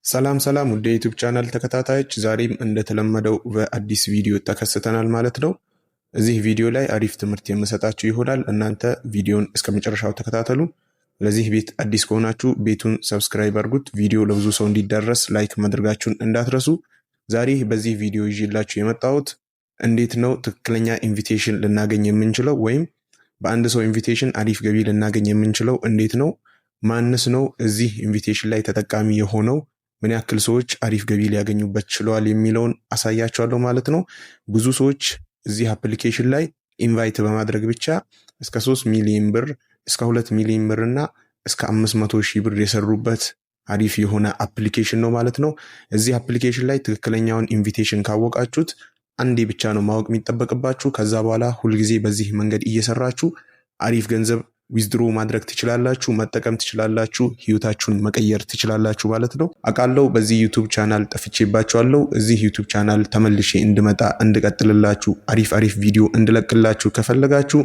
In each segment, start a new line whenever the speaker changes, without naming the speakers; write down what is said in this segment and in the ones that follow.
ሰላም ሰላም ውድ የዩቲዩብ ቻናል ተከታታዮች ዛሬም እንደተለመደው በአዲስ ቪዲዮ ተከስተናል ማለት ነው። እዚህ ቪዲዮ ላይ አሪፍ ትምህርት የምሰጣችሁ ይሆናል። እናንተ ቪዲዮን እስከመጨረሻው ተከታተሉ። ለዚህ ቤት አዲስ ከሆናችሁ ቤቱን ሰብስክራይብ አድርጉት። ቪዲዮ ለብዙ ሰው እንዲዳረስ ላይክ ማድረጋችሁን እንዳትረሱ። ዛሬ በዚህ ቪዲዮ ይዤላችሁ የመጣሁት እንዴት ነው ትክክለኛ ኢንቪቴሽን ልናገኝ የምንችለው ወይም በአንድ ሰው ኢንቪቴሽን አሪፍ ገቢ ልናገኝ የምንችለው እንዴት ነው? ማንስ ነው እዚህ ኢንቪቴሽን ላይ ተጠቃሚ የሆነው? ምን ያክል ሰዎች አሪፍ ገቢ ሊያገኙበት ችለዋል የሚለውን አሳያችኋለሁ ማለት ነው። ብዙ ሰዎች እዚህ አፕሊኬሽን ላይ ኢንቫይት በማድረግ ብቻ እስከ 3 ሚሊዮን ብር እስከ 2 ሚሊዮን ብር እና እስከ 500,000 ብር የሰሩበት አሪፍ የሆነ አፕሊኬሽን ነው ማለት ነው። እዚህ አፕሊኬሽን ላይ ትክክለኛውን ኢንቪቴሽን ካወቃችሁት አንዴ ብቻ ነው ማወቅ የሚጠበቅባችሁ። ከዛ በኋላ ሁልጊዜ በዚህ መንገድ እየሰራችሁ አሪፍ ገንዘብ ዊዝድሮ ማድረግ ትችላላችሁ፣ መጠቀም ትችላላችሁ፣ ህይወታችሁን መቀየር ትችላላችሁ ማለት ነው። አውቃለሁ በዚህ ዩቲዩብ ቻናል ጠፍቼባችኋለሁ። እዚህ ዩቲዩብ ቻናል ተመልሼ እንድቀጥልላችሁ አሪፍ ቪዲዮ እንድለቅላችሁ ከፈለጋችሁ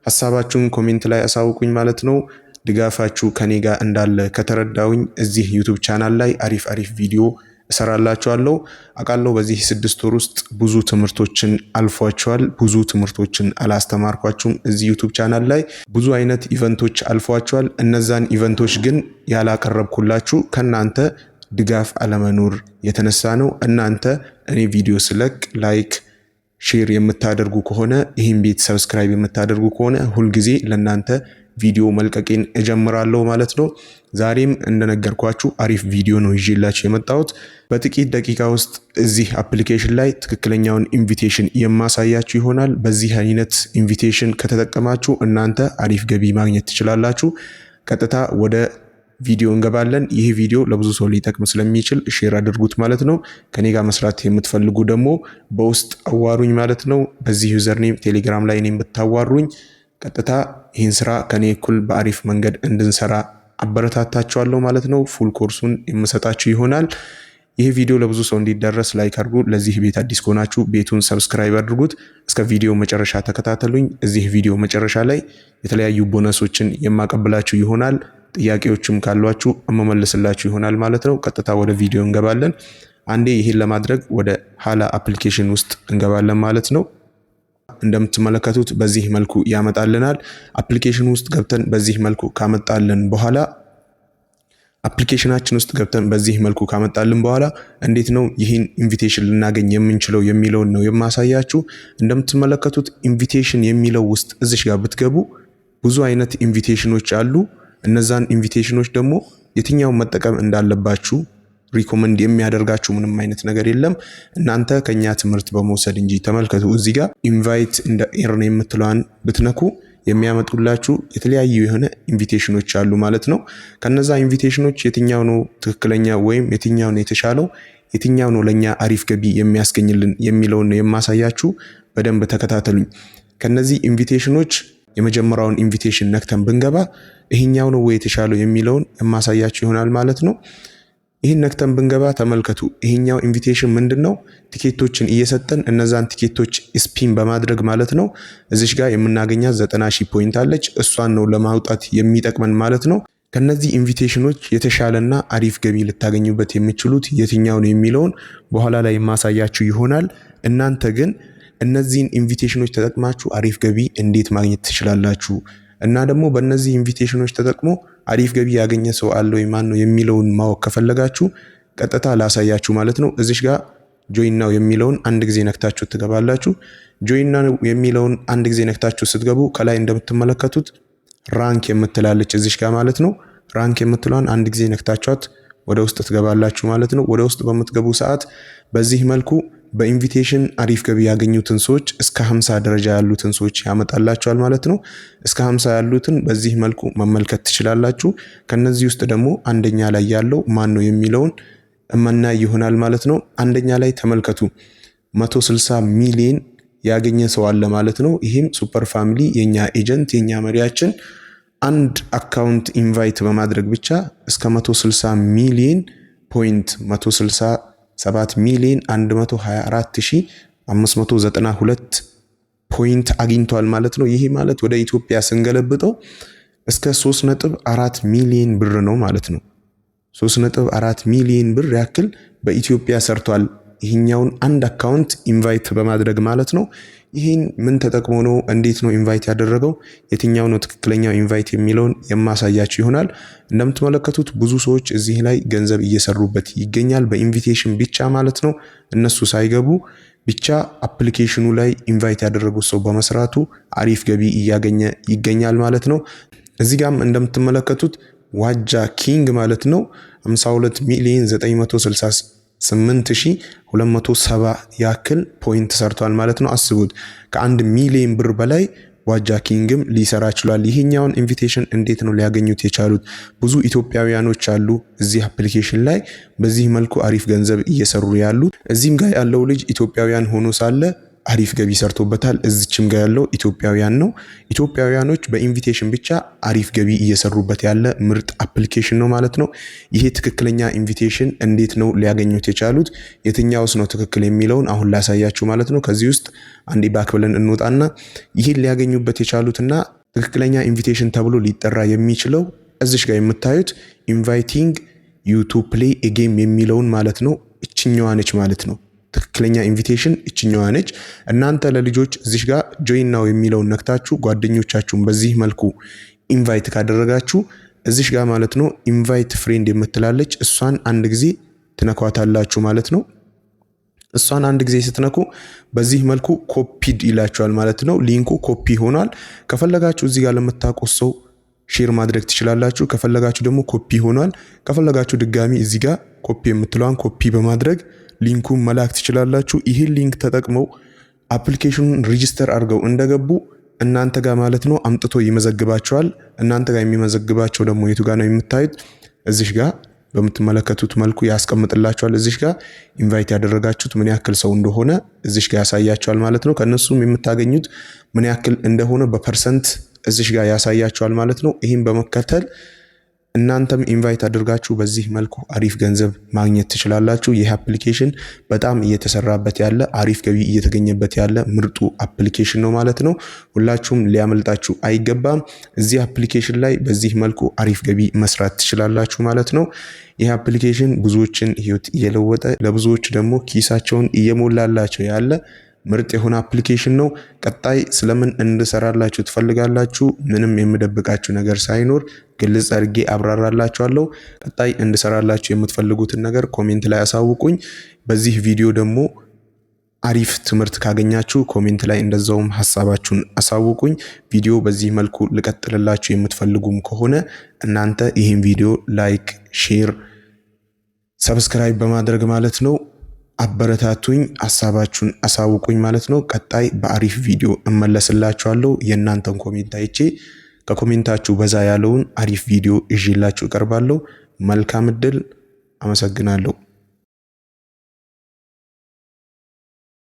ሐሳባችሁን ኮሜንት ላይ አሳውቁኝ ማለት ነው። ድጋፋችሁ ከኔ ጋር እንዳለ ከተረዳውኝ እዚህ ዩቲዩብ ቻናል ላይ አሪፍ ቪዲዮ እሰራላችኋለሁ። አውቃለሁ በዚህ 6 ወር ውስጥ ብዙ ትምህርቶችን አልፏችኋል። ብዙ ትምህርቶችን አላስተማርኳችሁም። እዚህ ዩቲዩብ ቻናል ላይ ብዙ አይነት ኢቨንቶች አልፏችኋል። እነዛን ኢቨንቶች ግን ያላቀረብኩላችሁ ከናንተ ድጋፍ አለመኖር የተነሳ ነው። እናንተ እኔ ቪዲዮ ስለቅ ላይክ ሼር የምታደርጉ ከሆነ ይህን ቤት ሰብስክራይብ የምታደርጉ ከሆነ ሁልጊዜ ለናንተ ቪዲዮ መልቀቄን እጀምራለሁ ማለት ነው። ዛሬም እንደነገርኳችሁ አሪፍ ቪዲዮ ነው ይዤላችሁ የመጣሁት። በጥቂት ደቂቃ ውስጥ እዚህ አፕሊኬሽን ላይ ትክክለኛውን ኢንቪቴሽን የማሳያችሁ ይሆናል። በዚህ አይነት ኢንቪቴሽን ከተጠቀማችሁ እናንተ አሪፍ ገቢ ማግኘት ትችላላችሁ። ቀጥታ ወደ ቪዲዮ እንገባለን። ይህ ቪዲዮ ለብዙ ሰው ሊጠቅም ስለሚችል ሼር አድርጉት ማለት ነው። ከኔ ጋር መስራት የምትፈልጉ ደግሞ በውስጥ አዋሩኝ ማለት ነው። በዚህ ዩዘርኔም ቴሌግራም ላይ እኔም ብታዋሩኝ ቀጥታ ይህን ስራ ከኔ እኩል በአሪፍ መንገድ እንድንሰራ አበረታታችኋለሁ ማለት ነው። ፉል ኮርሱን የምሰጣችሁ ይሆናል። ይህ ቪዲዮ ለብዙ ሰው እንዲዳረስ ላይክ አድርጉ። ለዚህ ቤት አዲስ ከሆናችሁ ቤቱን ሰብስክራይብ አድርጉት። እስከ ቪዲዮ መጨረሻ ተከታተሉኝ። እዚህ ቪዲዮ መጨረሻ ላይ የተለያዩ ቦነሶችን የማቀብላችሁ ይሆናል። ጥያቄዎችም ካሏችሁ እመመልስላችሁ ይሆናል ማለት ነው። ቀጥታ ወደ ቪዲዮ እንገባለን። አንዴ ይሄን ለማድረግ ወደ ሀላ አፕሊኬሽን ውስጥ እንገባለን ማለት ነው። እንደምትመለከቱት በዚህ መልኩ ያመጣልናል። አፕሊኬሽን ውስጥ ገብተን በዚህ መልኩ ካመጣልን በኋላ አፕሊኬሽናችን ውስጥ ገብተን በዚህ መልኩ ካመጣልን በኋላ እንዴት ነው ይህን ኢንቪቴሽን ልናገኝ የምንችለው የሚለውን ነው የማሳያችሁ። እንደምትመለከቱት ኢንቪቴሽን የሚለው ውስጥ እዚህ ጋር ብትገቡ ብዙ አይነት ኢንቪቴሽኖች አሉ። እነዛን ኢንቪቴሽኖች ደግሞ የትኛውን መጠቀም እንዳለባችሁ ሪኮመንድ የሚያደርጋችሁ ምንም አይነት ነገር የለም። እናንተ ከኛ ትምህርት በመውሰድ እንጂ ተመልከቱ። እዚህ ጋር ኢንቫይት እንደ ኤርን የምትለዋን ብትነኩ የሚያመጡላችሁ የተለያዩ የሆነ ኢንቪቴሽኖች አሉ ማለት ነው። ከነዛ ኢንቪቴሽኖች የትኛው ነው ትክክለኛ ወይም የትኛው ነው የተሻለው፣ የትኛው ነው ለኛ አሪፍ ገቢ የሚያስገኝልን የሚለውን ነው የማሳያችሁ። በደንብ ተከታተሉኝ። ከነዚህ ኢንቪቴሽኖች የመጀመሪያውን ኢንቪቴሽን ነክተን ብንገባ ይሄኛው ነው ወይ የተሻለው የሚለውን የማሳያችሁ ይሆናል ማለት ነው። ይህን ነክተን ብንገባ ተመልከቱ። ይሄኛው ኢንቪቴሽን ምንድነው? ቲኬቶችን እየሰጠን እነዛን ቲኬቶች ስፒን በማድረግ ማለት ነው እዚሽ ጋር የምናገኛት 90,000 ፖይንት አለች። እሷን ነው ለማውጣት የሚጠቅመን ማለት ነው። ከነዚህ ኢንቪቴሽኖች የተሻለና አሪፍ ገቢ ልታገኙበት የምትችሉት የትኛው ነው የሚለውን በኋላ ላይ የማሳያችሁ ይሆናል። እናንተ ግን እነዚህን ኢንቪቴሽኖች ተጠቅማችሁ አሪፍ ገቢ እንዴት ማግኘት ትችላላችሁ እና ደግሞ በእነዚህ ኢንቪቴሽኖች ተጠቅሞ አሪፍ ገቢ ያገኘ ሰው አለ ወይ ማን ነው የሚለውን ማወቅ ከፈለጋችሁ ቀጥታ ላሳያችሁ ማለት ነው። እዚሽ ጋር ጆይን ናው የሚለውን አንድ ጊዜ ነክታችሁ ትገባላችሁ። ጆይን ናው የሚለውን አንድ ጊዜ ነክታችሁ ስትገቡ ከላይ እንደምትመለከቱት ራንክ የምትላለች እዚሽ ጋር ማለት ነው። ራንክ የምትለውን አንድ ጊዜ ነክታችኋት ወደ ውስጥ ትገባላችሁ ማለት ነው። ወደ ውስጥ በምትገቡ ሰዓት በዚህ መልኩ በኢንቪቴሽን አሪፍ ገቢ ያገኙትን ሰዎች እስከ 50 ደረጃ ያሉትን ሰዎች ያመጣላችኋል ማለት ነው። እስከ 50 ያሉትን በዚህ መልኩ መመልከት ትችላላችሁ። ከነዚህ ውስጥ ደግሞ አንደኛ ላይ ያለው ማን ነው የሚለውን እመናይ ይሆናል ማለት ነው። አንደኛ ላይ ተመልከቱ 160 ሚሊዮን ያገኘ ሰው አለ ማለት ነው። ይህም ሱፐር ፋሚሊ የኛ ኤጀንት የኛ መሪያችን አንድ አካውንት ኢንቫይት በማድረግ ብቻ እስከ 160 ሚሊዮን ፖይንት 167,124,592 ፖይንት አግኝቷል ማለት ነው። ይሄ ማለት ወደ ኢትዮጵያ ስንገለብጠው እስከ 3.4 ሚሊዮን ብር ነው ማለት ነው። 3.4 ሚሊዮን ብር ያክል በኢትዮጵያ ሰርቷል። ይሄኛውን አንድ አካውንት ኢንቫይት በማድረግ ማለት ነው። ይሄን ምን ተጠቅሞ ነው እንዴት ነው ኢንቫይት ያደረገው የትኛው ነው ትክክለኛው ኢንቫይት የሚለውን የማሳያችሁ ይሆናል። እንደምትመለከቱት ብዙ ሰዎች እዚህ ላይ ገንዘብ እየሰሩበት ይገኛል በኢንቪቴሽን ብቻ ማለት ነው። እነሱ ሳይገቡ ብቻ አፕሊኬሽኑ ላይ ኢንቫይት ያደረጉት ሰው በመስራቱ አሪፍ ገቢ እያገኘ ይገኛል ማለት ነው። እዚህ ጋርም እንደምትመለከቱት ዋጃ ኪንግ ማለት ነው 52 ሚሊዮን 968,270 ያክል ፖይንት ሰርቷል ማለት ነው። አስቡት ከ1 ሚሊዮን ብር በላይ ዋጃ ኪንግም ሊሰራ ችሏል። ይሄኛውን ኢንቪቴሽን እንዴት ነው ሊያገኙት የቻሉት? ብዙ ኢትዮጵያውያኖች አሉ እዚህ አፕሊኬሽን ላይ በዚህ መልኩ አሪፍ ገንዘብ እየሰሩ ያሉት። እዚህም ጋር ያለው ልጅ ኢትዮጵያውያን ሆኖ ሳለ አሪፍ ገቢ ሰርቶበታል። እዚችም ጋር ያለው ኢትዮጵያውያን ነው። ኢትዮጵያውያኖች በኢንቪቴሽን ብቻ አሪፍ ገቢ እየሰሩበት ያለ ምርጥ አፕሊኬሽን ነው ማለት ነው። ይሄ ትክክለኛ ኢንቪቴሽን እንዴት ነው ሊያገኙት የቻሉት? የትኛውስ ነው ትክክል የሚለውን አሁን ላሳያችሁ ማለት ነው። ከዚህ ውስጥ አንዴ ባክ ብለን እንወጣና ይሄን ሊያገኙበት የቻሉትና ትክክለኛ ኢንቪቴሽን ተብሎ ሊጠራ የሚችለው እዚሽ ጋር የምታዩት ኢንቫይቲንግ ዩ ቱ ፕሌይ ኤ ጌም የሚለውን ማለት ነው። እችኛዋ ነች ማለት ነው። ትክክለኛ ኢንቪቴሽን እችኛዋ ነች። እናንተ ለልጆች እዚህ ጋር ጆይን ናው የሚለውን ነክታችሁ ጓደኞቻችሁን በዚህ መልኩ ኢንቫይት ካደረጋችሁ እዚህ ጋር ማለት ነው ኢንቫይት ፍሬንድ የምትላለች እሷን አንድ ጊዜ ትነኳታላችሁ ማለት ነው። እሷን አንድ ጊዜ ስትነኩ በዚህ መልኩ ኮፒድ ይላችኋል ማለት ነው። ሊንኩ ኮፒ ሆኗል። ከፈለጋችሁ እዚህ ጋር ለምታውቁት ሰው ሼር ማድረግ ትችላላችሁ። ከፈለጋችሁ ደግሞ ኮፒ ሆኗል። ከፈለጋችሁ ድጋሚ እዚህ ጋር ኮፒ የምትለዋን ኮፒ በማድረግ ሊንኩን መላክ ትችላላችሁ። ይህን ሊንክ ተጠቅመው አፕሊኬሽኑን ሬጂስተር አድርገው እንደገቡ እናንተ ጋር ማለት ነው አምጥቶ ይመዘግባቸዋል። እናንተ ጋር የሚመዘግባቸው ደግሞ የቱ ጋር ነው የምታዩት? እዚህ ጋር በምትመለከቱት መልኩ ያስቀምጥላችኋል። እዚህ ጋር ኢንቫይት ያደረጋችሁት ምን ያክል ሰው እንደሆነ እዚህ ጋር ያሳያችኋል ማለት ነው። ከነሱም የምታገኙት ምን ያክል እንደሆነ በፐርሰንት እዚህ ጋር ያሳያችኋል ማለት ነው። ይህን በመከተል እናንተም ኢንቫይት አድርጋችሁ በዚህ መልኩ አሪፍ ገንዘብ ማግኘት ትችላላችሁ። ይህ አፕሊኬሽን በጣም እየተሰራበት ያለ አሪፍ ገቢ እየተገኘበት ያለ ምርጡ አፕሊኬሽን ነው ማለት ነው። ሁላችሁም ሊያመልጣችሁ አይገባም። እዚህ አፕሊኬሽን ላይ በዚህ መልኩ አሪፍ ገቢ መስራት ትችላላችሁ ማለት ነው። ይህ አፕሊኬሽን ብዙዎችን ህይወት እየለወጠ ለብዙዎች ደግሞ ኪሳቸውን እየሞላላቸው ያለ ምርጥ የሆነ አፕሊኬሽን ነው። ቀጣይ ስለምን እንድሰራላችሁ ትፈልጋላችሁ? ምንም የምደብቃችሁ ነገር ሳይኖር ግልጽ አድርጌ አብራራላችኋለሁ። ቀጣይ እንድሰራላችሁ የምትፈልጉትን ነገር ኮሜንት ላይ አሳውቁኝ። በዚህ ቪዲዮ ደግሞ አሪፍ ትምህርት ካገኛችሁ ኮሜንት ላይ እንደዛውም ሐሳባችሁን አሳውቁኝ። ቪዲዮ በዚህ መልኩ ልቀጥልላችሁ የምትፈልጉም ከሆነ እናንተ ይህን ቪዲዮ ላይክ፣ ሼር፣ ሰብስክራይብ በማድረግ ማለት ነው አበረታቱኝ፣ ሐሳባችሁን አሳውቁኝ ማለት ነው። ቀጣይ በአሪፍ ቪዲዮ እመለስላችኋለሁ። የእናንተን ኮሜንት አይቼ ከኮሜንታችሁ በዛ ያለውን አሪፍ ቪዲዮ ይዤላችሁ እቀርባለሁ። መልካም እድል። አመሰግናለሁ።